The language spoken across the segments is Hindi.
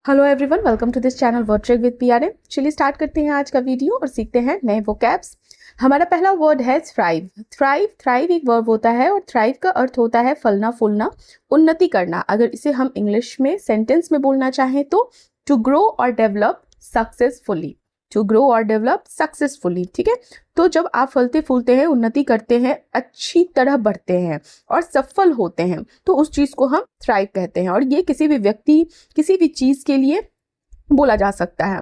Hello everyone, welcome to this channel word trick with PRM. चलिए स्टार्ट करते हैं आज का वीडियो और सीखते हैं नए वोकैब्स। हमारा पहला वर्ड है थ्राइव। थ्राइव एक वर्ब होता है और थ्राइव का अर्थ होता है फलना फूलना, उन्नति करना। अगर इसे हम इंग्लिश में सेंटेंस में बोलना चाहें तो टू ग्रो और डेवलप सक्सेसफुली। टू ग्रो और डेवलप सक्सेसफुली, ठीक है। तो जब आप फलते फूलते हैं, उन्नति करते हैं, अच्छी तरह बढ़ते हैं और सफल होते हैं तो उस चीज़ को हम थ्राइव कहते हैं। और ये किसी भी व्यक्ति, किसी भी चीज़ के लिए बोला जा सकता है।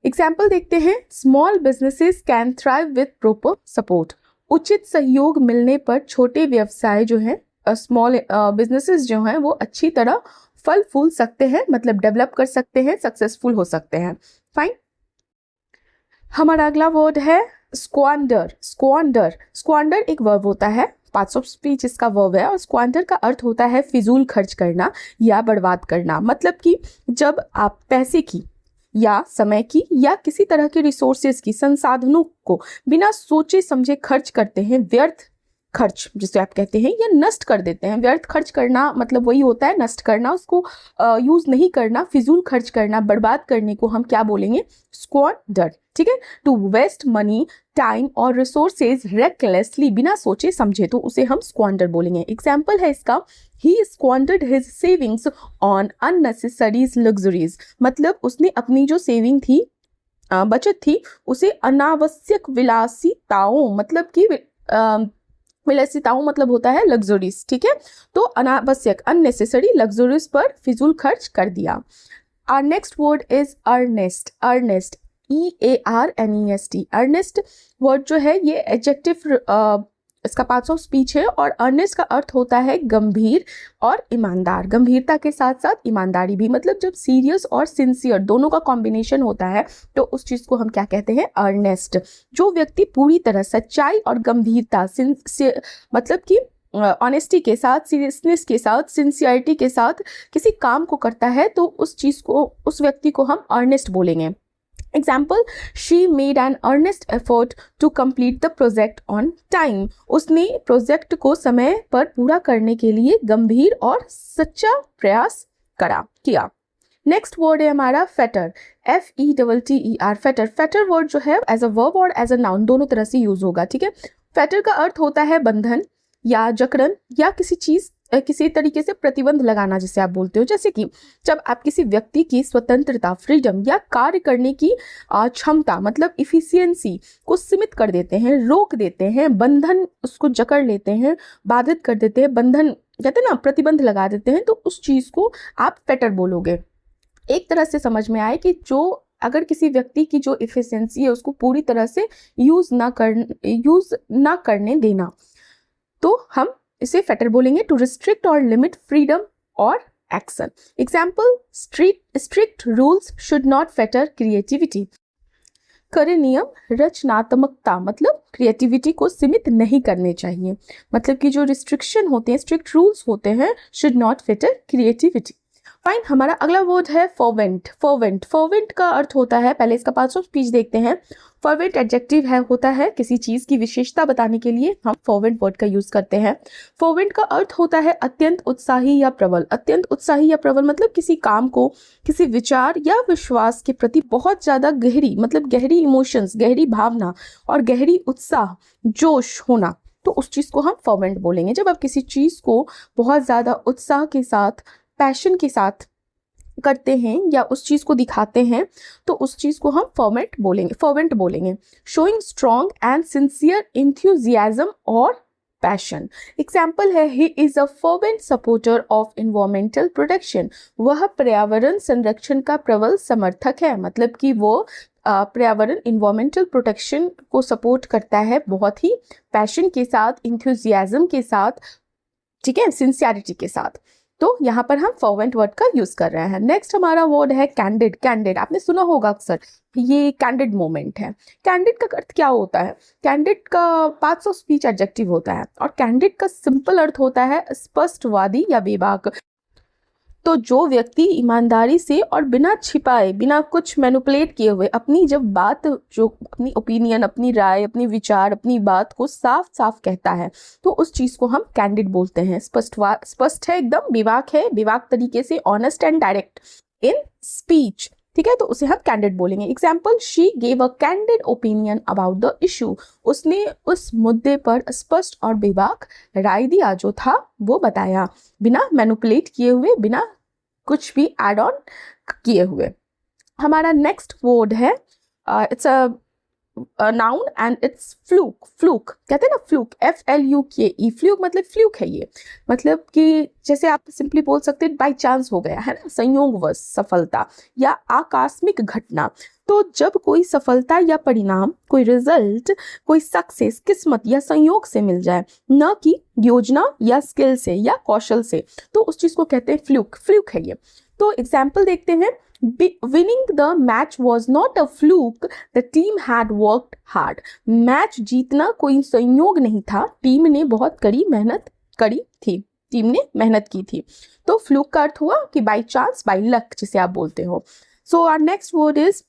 एग्जाम्पल देखते हैं। Small businesses can thrive with proper support. उचित सहयोग मिलने पर छोटे व्यवसाय जो है, स्मॉल बिजनेसेस जो हैं वो अच्छी तरह फल फूल सकते हैं, मतलब डेवलप कर सकते हैं, सक्सेसफुल हो सकते हैं। फाइन। हमारा अगला वर्ड है स्क्वांडर। स्क्वांडर एक वर्ब होता है, पार्ट्स ऑफ स्पीच इसका वर्ब है। और स्क्वांडर का अर्थ होता है फिजूल खर्च करना या बर्बाद करना। मतलब कि जब आप पैसे की या समय की या किसी तरह के रिसोर्सेज की, संसाधनों को बिना सोचे समझे खर्च करते हैं, व्यर्थ खर्च जिसे आप कहते हैं, या नष्ट कर देते हैं। व्यर्थ खर्च करना मतलब वही होता है नष्ट करना, उसको यूज नहीं करना, फिजूल खर्च करना, बर्बाद करने को हम क्या बोलेंगे? स्क्वांडर, ठीक है। टू वेस्ट मनी, टाइम और रिसोर्सेज रेकलेसली, बिना सोचे समझे, तो उसे हम स्क्वांडर बोलेंगे। एग्जाम्पल है इसका, he squandered his savings on unnecessary luxuries. मतलब उसने अपनी जो सेविंग थी, बचत थी, उसे अनावश्यक विलासिताओं, मतलब कि विलासिताओं मतलब होता है लग्जरीज, ठीक है। तो अनावश्यक, अननेसेसरी लग्जरीज पर फिजूल खर्च कर दिया। Our next word is earnest. Earnest, EARNEST। Earnest word जो है ये एडजेक्टिव, इसका पार्ट्स ऑफ स्पीच है। और अर्नेस्ट का अर्थ होता है गंभीर और ईमानदार। गंभीरता के साथ साथ ईमानदारी भी, मतलब जब सीरियस और सिंसियर दोनों का कॉम्बिनेशन होता है तो उस चीज़ को हम क्या कहते हैं? अर्नेस्ट। जो व्यक्ति पूरी तरह सच्चाई और गंभीरता, मतलब कि ऑनेस्टी के साथ, सीरियसनेस के साथ, सिंसियरिटी के साथ किसी काम को करता है तो उस चीज़ को, उस व्यक्ति को हम अर्नेस्ट बोलेंगे। Example, she made an earnest effort to complete the project on time. उसने प्रोजेक्ट को समय पर पूरा करने के लिए गंभीर और सच्चा प्रयास किया। नेक्स्ट वर्ड है हमारा Fetter. FETTER, Fetter. Fetter word जो है एज अ वर्ब और एज अ नाउन दोनों तरह से यूज होगा, ठीक है। फेटर का अर्थ होता है बंधन या जकड़न या किसी चीज, किसी तरीके से प्रतिबंध लगाना जिसे आप बोलते हो। जैसे कि जब आप किसी व्यक्ति की स्वतंत्रता, फ्रीडम या कार्य करने की क्षमता, मतलब इफिशियंसी को सीमित कर देते हैं, रोक देते हैं, बंधन, उसको जकड़ लेते हैं, बाधित कर देते हैं, बंधन कहते हैं ना, प्रतिबंध लगा देते हैं, तो उस चीज को आप फेटर बोलोगे। एक तरह से समझ में आए कि जो अगर किसी व्यक्ति की जो इफिशियंसी है उसको पूरी तरह से यूज ना करने देना, तो हम इसे फेटर बोलेंगे। टू रिस्ट्रिक्ट और लिमिट फ्रीडम और action. Example, strict rules should not Fetter creativity. कड़े नियम रचनात्मकता, मतलब क्रिएटिविटी को सीमित नहीं करने चाहिए। मतलब कि जो रिस्ट्रिक्शन होते हैं, स्ट्रिक्ट रूल्स होते हैं, should not Fetter creativity. Fine. हमारा अगला वर्ड है फर्वेंट। फर्वेंट का अर्थ होता है, पहले इसका पार्ट्स ऑफ स्पीच देखते हैं। फर्वेंट एडजेक्टिव है, होता है किसी चीज की विशेषता बताने के लिए हम फर्वेंट वर्ड का यूज करते हैं। फर्वेंट का अर्थ होता है अत्यंत उत्साही या प्रबल। अत्यंत उत्साही या प्रबल मतलब किसी काम को, किसी विचार या विश्वास के प्रति बहुत ज्यादा गहरी, मतलब गहरी इमोशंस, गहरी भावना और गहरी उत्साह, जोश होना, तो उस चीज को हम फर्वेंट बोलेंगे। जब आप किसी चीज को बहुत ज्यादा उत्साह के साथ, पैशन के साथ करते हैं या उस चीज को दिखाते हैं तो उस चीज को हम फर्वेंट बोलेंगे। Showing strong and sincere enthusiasm और पैशन। एग्जाम्पल है, he is a fervent supporter of environmental protection. वह पर्यावरण संरक्षण का प्रबल समर्थक है। मतलब कि वो पर्यावरण, इन्वायरमेंटल प्रोटेक्शन को सपोर्ट करता है बहुत ही पैशन के साथ, इंथ्यूजियाज्म के साथ, ठीक है, सिंसियरिटी के साथ। तो यहाँ पर हम फर्वेंट वर्ड का यूज कर रहे हैं। नेक्स्ट हमारा वर्ड है कैंडिड। कैंडिड आपने सुना होगा अक्सर, ये कैंडिड मोमेंट है। कैंडिड का अर्थ क्या होता है? कैंडिड का पार्ट्स ऑफ स्पीच एडजेक्टिव होता है और कैंडिड का सिंपल अर्थ होता है स्पष्टवादी या बेबाक। तो जो व्यक्ति ईमानदारी से और बिना छिपाए, बिना कुछ मैनिपुलेट किए हुए अपनी जब बात, जो अपनी ओपिनियन, अपनी राय, अपनी विचार, अपनी बात को साफ साफ कहता है तो उस चीज़ को हम कैंडिड बोलते हैं। स्पष्ट है, एकदम बेबाक है, बेबाक तरीके से, honest and direct. In speech, ठीक है, तो उसे हम कैंडिड बोलेंगे। Example, she gave a candid opinion about the issue, उसने उस मुद्दे पर स्पष्ट और बेबाक राय दिया, जो था वो बताया, बिना मैनिपुलेट किए हुए, बिना कुछ भी एड ऑन किए हुए। हमारा नेक्स्ट वर्ड है, it's a noun and it's fluke. Fluke कहते हैं ना, फ्लूक, FLUKE, फ्लूक मतलब फ्लूक है ये, मतलब कि जैसे आप सिंपली बोल सकते हैं बाई चांस हो गया है ना, संयोगवश सफलता या आकस्मिक घटना। तो जब कोई सफलता या परिणाम, कोई रिजल्ट, कोई सक्सेस किस्मत या संयोग से मिल जाए, न कि योजना या स्किल से या कौशल से, तो उस चीज को कहते हैं फ्लूक। फ्लूक है ये। तो एग्जाम्पल देखते हैं, winning the match was not a fluke, the team had worked hard। Match जीतना कोई संयोग नहीं था, टीम ने बहुत कड़ी मेहनत करी थी, टीम ने मेहनत की थी। तो फ्लूक का अर्थ हुआ कि बाई चांस, बाई लक जिसे आप बोलते हो। So our next word is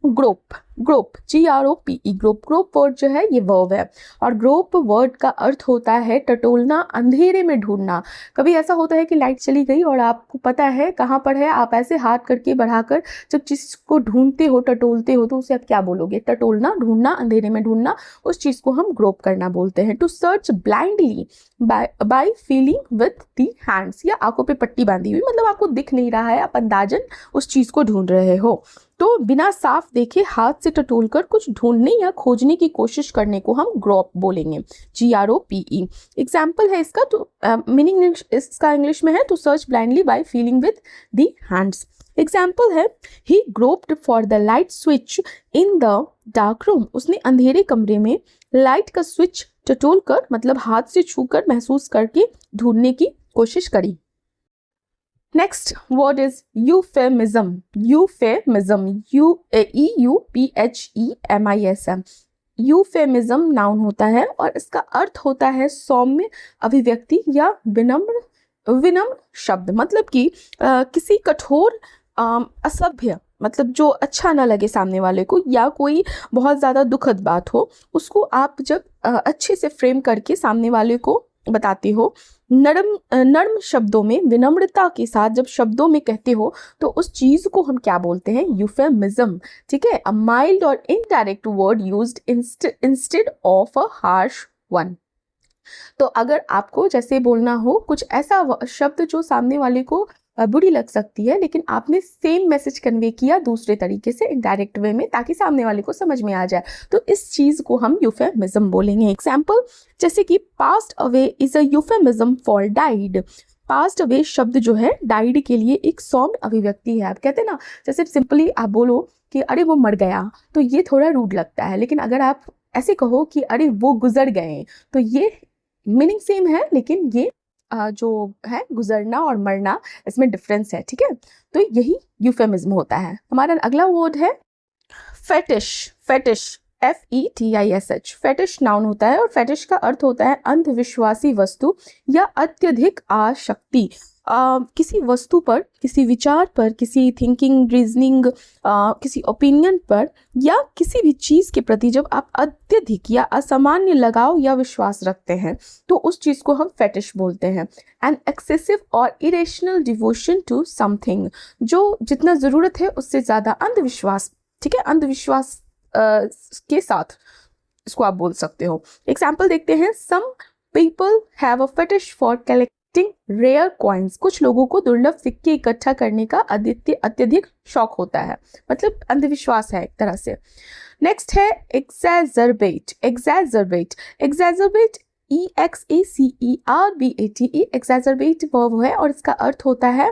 grope. Grope, GROPE, grope. Grope word जो है ये वर्ब है, और ग्रोप वर्ड का अर्थ होता है टटोलना, अंधेरे में ढूंढना। कभी ऐसा होता है कि लाइट चली गई और आपको पता है कहाँ पर है, आप ऐसे हाथ करके बढ़ाकर जब चीज को ढूंढते हो, टटोलते हो, तो उसे आप क्या बोलोगे? टटोलना, ढूंढना, अंधेरे में ढूंढना, उस चीज को हम ग्रोप करना बोलते हैं। To search blindly by feeling with the hands, या आंखों पे पट्टी बांधी हुई, मतलब आपको दिख नहीं रहा है, आप अंदाजन उस चीज को ढूंढ रहे हो। तो बिना साफ देखे हाथ से टटोलकर कुछ ढूंढने या खोजने की कोशिश करने को हम ग्रोप बोलेंगे, GROPE। एग्जाम्पल है इसका, तो मीनिंग इसका इंग्लिश में है to search blindly by feeling with the hands. Example है, he groped for the light switch in the dark room, उसने अंधेरे कमरे में लाइट का स्विच टटोल कर, मतलब हाथ से छूकर महसूस करके ढूंढने की कोशिश करी। Next word is euphemism. Euphemism, EUPHEMISM। Euphemism noun होता है और इसका अर्थ होता है सौम्य अभिव्यक्ति या विनम्र शब्द। मतलब कि किसी कठोर, असभ्य, मतलब जो अच्छा ना लगे सामने वाले को, या कोई बहुत ज़्यादा दुखद बात हो, उसको आप जब अच्छे से फ्रेम करके सामने वाले को बताते हो, नर्म शब्दों में, विनम्रता के साथ जब शब्दों में कहते हो, तो उस चीज को हम क्या बोलते हैं? यूफेमिज्म। ठीक है, अ माइल्ड और indirect word used instead of a harsh one. तो अगर आपको जैसे बोलना हो कुछ ऐसा शब्द जो सामने वाले को बुरी लग सकती है, लेकिन आपने सेम मैसेज कन्वे किया दूसरे तरीके से, इनडायरेक्ट वे में, ताकि सामने वाले को समझ में आ जाए, तो इस चीज को हम यूफेमिज्म बोलेंगे। एग्जाम्पल, जैसे कि passed away is a euphemism for died. Passed away शब्द जो है डाइड के लिए एक सौम्य अभिव्यक्ति है। आप कहते हैं ना, जैसे सिंपली आप बोलो कि अरे वो मर गया, तो ये थोड़ा रूड लगता है, लेकिन अगर आप ऐसे कहो कि अरे वो गुजर गए, तो ये मीनिंग सेम है, लेकिन ये जो है गुजरना और मरना, इसमें डिफरेंस है। ठीक है, तो यही यूफेमिज्म होता है। हमारा अगला वर्ड है fetish. Fetish, FETISH। Fetish noun होता है और फेटिश का अर्थ होता है अंधविश्वासी वस्तु या अत्यधिक आसक्ति। किसी वस्तु पर, किसी विचार पर, किसी थिंकिंग, रीजनिंग, किसी ओपिनियन पर, या किसी भी चीज़ के प्रति जब आप अत्यधिक या असामान्य लगाव या विश्वास रखते हैं, तो उस चीज़ को हम फेटिश बोलते हैं। एन एक्सेसिव और इरेशनल डिवोशन टू समथिंग, जो जितना ज़रूरत है उससे ज़्यादा अंधविश्वास। ठीक है, अंधविश्वास के साथ इसको आप बोल सकते हो। एग्जाम्पल देखते हैं, some people have a fetish for collecting rare coins. कुछ लोगों को दुर्लभ सिक्के इकट्ठा करने का अत्यधिक शौक होता है, मतलब अंधविश्वास है एक तरह से। नेक्स्ट है एक्सैजर्बेट। एक्सैजर्बेट, एक्सैजर्बेट EXACERBATE, एक्सैजर्बेट वर्ब है और इसका अर्थ होता है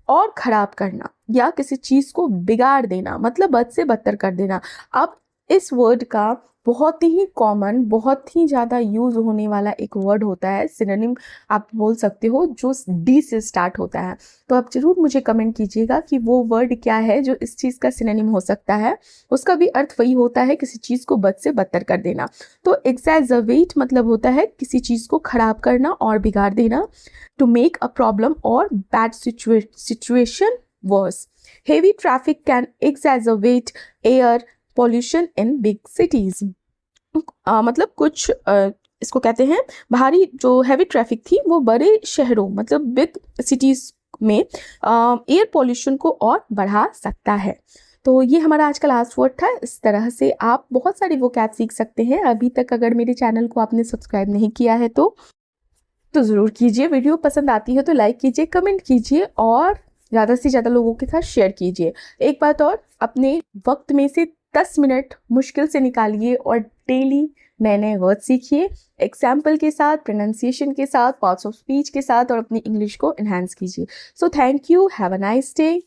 और खराब करना या किसी चीज को बिगाड़ देना, मतलब बद से बदतर कर देना। अब इस वर्ड का बहुत ही कॉमन, बहुत ही ज़्यादा यूज होने वाला एक वर्ड होता है, सिनोनिम आप बोल सकते हो, जो D से स्टार्ट होता है। तो आप जरूर मुझे कमेंट कीजिएगा कि वो वर्ड क्या है जो इस चीज़ का सिनोनिम हो सकता है। उसका भी अर्थ वही होता है, किसी चीज़ को बद से बदतर कर देना। तो एक्सैजर्बेट मतलब होता है किसी चीज़ को खराब करना और बिगाड़ देना, टू मेक अ प्रॉब्लम और bad situation worse. Heavy traffic can exacerbate air pollution in big cities. मतलब कुछ इसको कहते हैं भारी, जो हैवी ट्रैफिक थी वो बड़े शहरों, मतलब बिग सिटीज में एयर पॉल्यूशन को और बढ़ा सकता है। तो ये हमारा आज का लास्ट वर्ड था। इस तरह से आप बहुत सारी वोकैब सीख सकते हैं। अभी तक अगर मेरे चैनल को आपने सब्सक्राइब नहीं किया है तो ज़रूर कीजिए। वीडियो पसंद आती है तो लाइक कीजिए, कमेंट कीजिए और ज़्यादा से ज़्यादा लोगों के साथ शेयर कीजिए। एक बात और, अपने वक्त में से 10 मिनट मुश्किल से निकालिए और डेली नए नए वर्ड सीखिए, एग्जाम्पल के साथ, प्रोनाउंसिएशन के साथ, पार्ट्स ऑफ स्पीच के साथ, और अपनी इंग्लिश को इन्हांस कीजिए। So thank you, have a nice day.